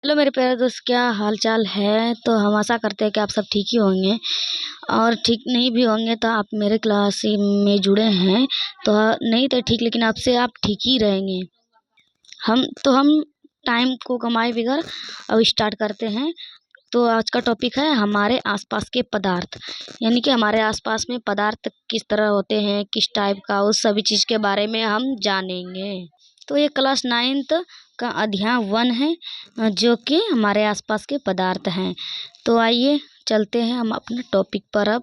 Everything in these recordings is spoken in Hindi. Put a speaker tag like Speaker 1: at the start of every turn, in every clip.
Speaker 1: हेलो मेरे प्यारे दोस्त, क्या हाल चाल है। तो हम आशा करते हैं कि आप सब ठीक ही होंगे, और ठीक नहीं भी होंगे तो आप मेरे क्लास में जुड़े हैं तो नहीं तो ठीक, लेकिन आपसे आप ठीक ही रहेंगे। हम टाइम को कमाए बिगड़ अब स्टार्ट करते हैं। तो आज का टॉपिक है हमारे आसपास के पदार्थ, यानी कि हमारे आसपास में पदार्थ किस तरह होते हैं, किस टाइप का, उस सभी चीज़ के बारे में हम जानेंगे। तो ये क्लास 9th का अध्याय 1 है, जो कि हमारे आसपास के पदार्थ हैं। तो आइए चलते हैं हम अपने टॉपिक पर अब।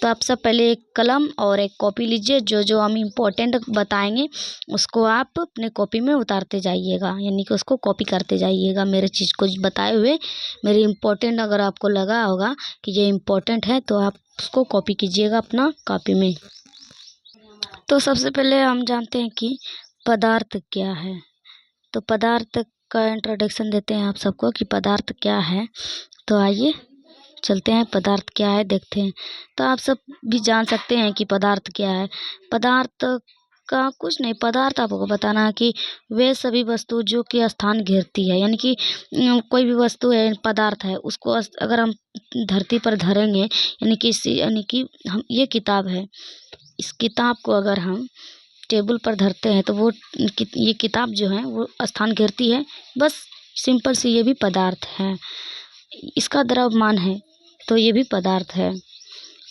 Speaker 1: तो आप सब पहले एक कलम और एक कॉपी लीजिए। जो जो हम इम्पोर्टेंट बताएंगे उसको आप अपने कॉपी में उतारते जाइएगा, यानी कि उसको कॉपी करते जाइएगा मेरे चीज़ को बताए हुए। मेरे इम्पोर्टेंट अगर आपको लगा होगा कि ये इम्पोर्टेंट है तो आप उसको कॉपी कीजिएगा अपना कॉपी में। तो सबसे पहले हम जानते हैं कि पदार्थ क्या है। तो पदार्थ का इंट्रोडक्शन देते हैं आप सबको कि पदार्थ क्या है। तो आइए चलते हैं, पदार्थ क्या है देखते हैं। तो आप सब भी जान सकते हैं कि पदार्थ क्या है। पदार्थ का कुछ नहीं, पदार्थ आपको बताना है कि वे सभी वस्तु जो कि स्थान घेरती है, यानी कि कोई भी वस्तु है पदार्थ है, उसको अगर हम धरती पर धरेंगे, यानी कि हम ये किताब है, इस किताब को अगर हम टेबल पर धरते हैं तो वो ये किताब जो है वो स्थान घेरती है। बस सिंपल सी ये भी पदार्थ है। इसका द्रव्यमान है तो ये भी पदार्थ है।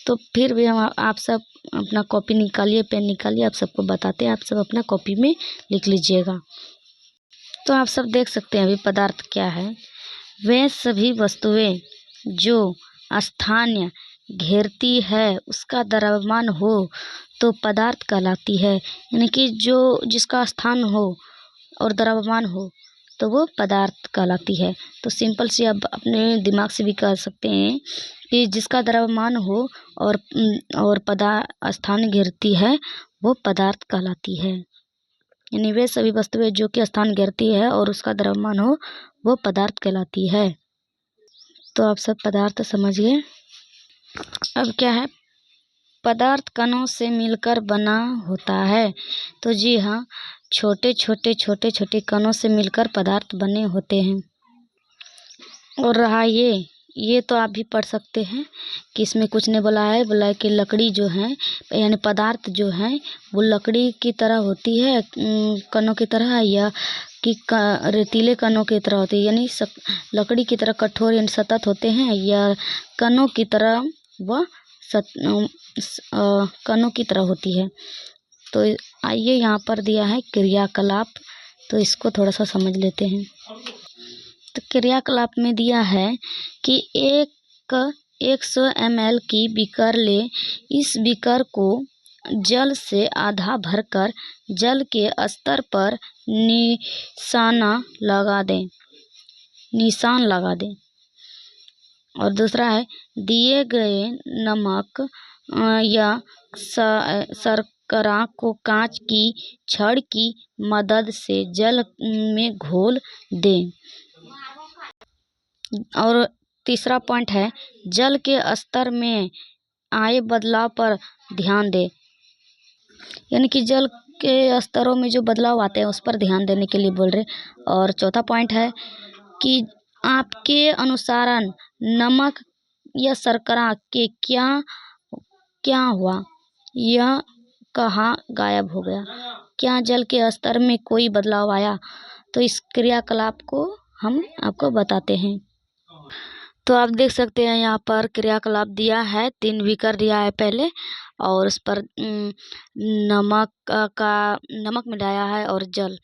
Speaker 1: तो फिर भी हम आप सब अपना कॉपी निकालिए, पेन निकालिए, आप सबको बताते हैं, आप सब अपना कॉपी में लिख लीजिएगा। तो आप सब देख सकते हैं अभी पदार्थ क्या है। वे सभी वस्तुएं जो स्थान घेरती है उसका द्रव्यमान हो तो पदार्थ कहलाती है, यानी कि जो जिसका स्थान हो और द्रव्यमान हो तो वो पदार्थ कहलाती है। तो सिंपल सी आप अपने दिमाग से भी कह सकते हैं कि जिसका द्रव्यमान हो और स्थान घेरती है वो पदार्थ कहलाती है। यानी वे सभी वस्तुएं जो कि स्थान घेरती है और उसका द्रव्यमान हो वो पदार्थ कहलाती है। तो आप सब पदार्थ समझ गए। अब क्या है, पदार्थ कणों से मिलकर बना होता है। तो जी हाँ, छोटे छोटे कणों से मिलकर पदार्थ बने होते हैं। और रहा ये तो आप भी पढ़ सकते हैं कि इसमें कुछ नहीं बोला है, बोला है कि लकड़ी जो है, यानी पदार्थ जो है वो लकड़ी की तरह होती है, कणों की तरह, या कि रेतीले कणों की तरह होती है, यानी लकड़ी की तरह कठोर यानी सतत होते हैं, या कणों की तरह वह कणों की तरह होती है। तो आइए यहाँ पर दिया है क्रियाकलाप, तो इसको थोड़ा सा समझ लेते हैं। तो क्रियाकलाप में दिया है कि 100 ml की बीकर ले, इस बीकर को जल से आधा भरकर जल के स्तर पर निशान लगा दें। और दूसरा है, दिए गए नमक या शर्करा को कांच की छड़ की मदद से जल में घोल दें। और तीसरा पॉइंट है, जल के स्तर में आए बदलाव पर ध्यान दें, यानी कि जल के स्तरों में जो बदलाव आते हैं उस पर ध्यान देने के लिए बोल रहे। और चौथा पॉइंट है कि आपके अनुसार नमक या शर्करा के क्या क्या हुआ, यह कहाँ गायब हो गया, क्या जल के स्तर में कोई बदलाव आया। तो इस क्रियाकलाप को हम आपको बताते हैं। तो आप देख सकते हैं यहाँ पर क्रियाकलाप दिया है, 3 बीकर दिया है पहले, और उस पर नमक मिलाया है और जल।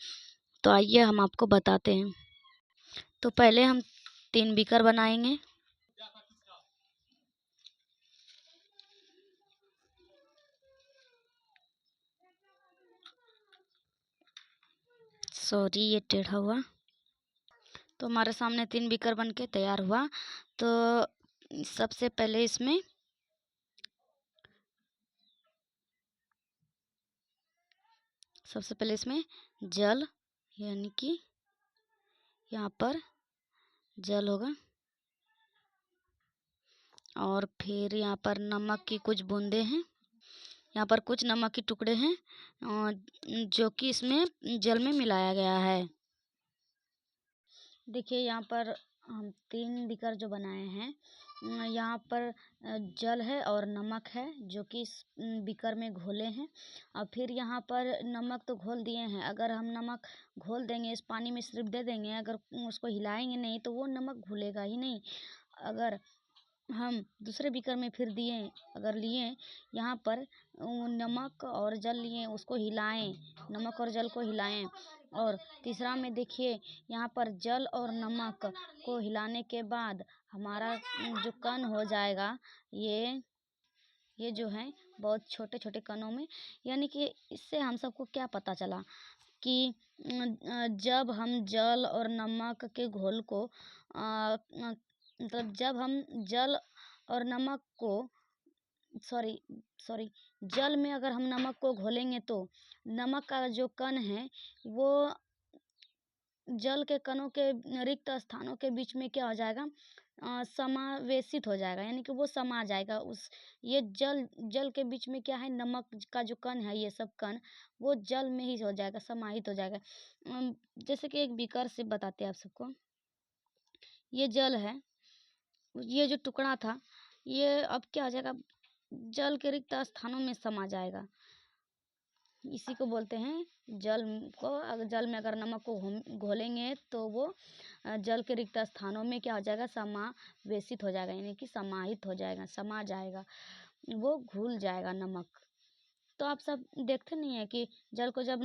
Speaker 1: तो आइए हम आपको बताते हैं। तो पहले हम 3 बीकर बनाएंगे। सॉरी ये टेढ़ा हुआ। तो हमारे सामने 3 बीकर बन के तैयार हुआ। तो सबसे पहले इसमें जल, यानी कि यहाँ पर जल होगा, और फिर यहाँ पर नमक की कुछ बूंदे हैं, यहाँ पर कुछ नमक के टुकड़े हैं जो कि इसमें जल में मिलाया गया है। देखिए यहाँ पर हम 3 बीकर जो बनाए हैं, यहाँ पर जल है और नमक है जो कि इस बीकर में घोले हैं। और फिर यहाँ पर नमक तो घोल दिए हैं, अगर हम नमक घोल देंगे इस पानी में सिर्फ दे देंगे, अगर उसको हिलाएंगे नहीं तो वो नमक घुलेगा ही नहीं। अगर हम दूसरे बीकर में फिर दिए, अगर लिए यहाँ पर नमक और जल लिए, उसको हिलाएं, नमक और जल को हिलाएं। और तीसरा में देखिए यहाँ पर जल और नमक को हिलाने के बाद हमारा जो कण हो जाएगा, ये जो है बहुत छोटे छोटे कणों में। यानी कि इससे हम सबको क्या पता चला कि जब हम जल और नमक के घोल को मतलब जब हम जल और नमक को सॉरी सॉरी जल में अगर हम नमक को घोलेंगे तो नमक का जो कण है वो जल के कणों के रिक्त स्थानों के बीच में क्या हो जाएगा, समावेशित हो जाएगा, यानी कि वो समा जाएगा उस ये जल के बीच में क्या है, नमक का जो कण है, ये सब कण वो जल में ही हो जाएगा, समाहित हो जाएगा। जैसे कि एक बीकर से बताते हैं आप सबको। ये जल है, ये जो टुकड़ा था ये अब क्या हो जाएगा, जल के रिक्त स्थानों में समा जाएगा। इसी को बोलते हैं जल को, अगर जल में अगर नमक को घोलेंगे तो वो जल के रिक्त स्थानों में क्या हो जाएगा, समावेशित हो जाएगा, यानी कि समाहित हो जाएगा, समा जाएगा, वो घुल जाएगा नमक। तो आप सब देखते नहीं है कि जल को जब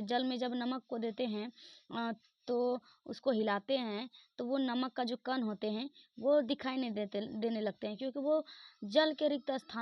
Speaker 1: जल में जब नमक को देते हैं तो उसको हिलाते हैं तो वो नमक का जो कण होते हैं वो दिखाई नहीं देने लगते हैं, क्योंकि वो जल के रिक्त स्थान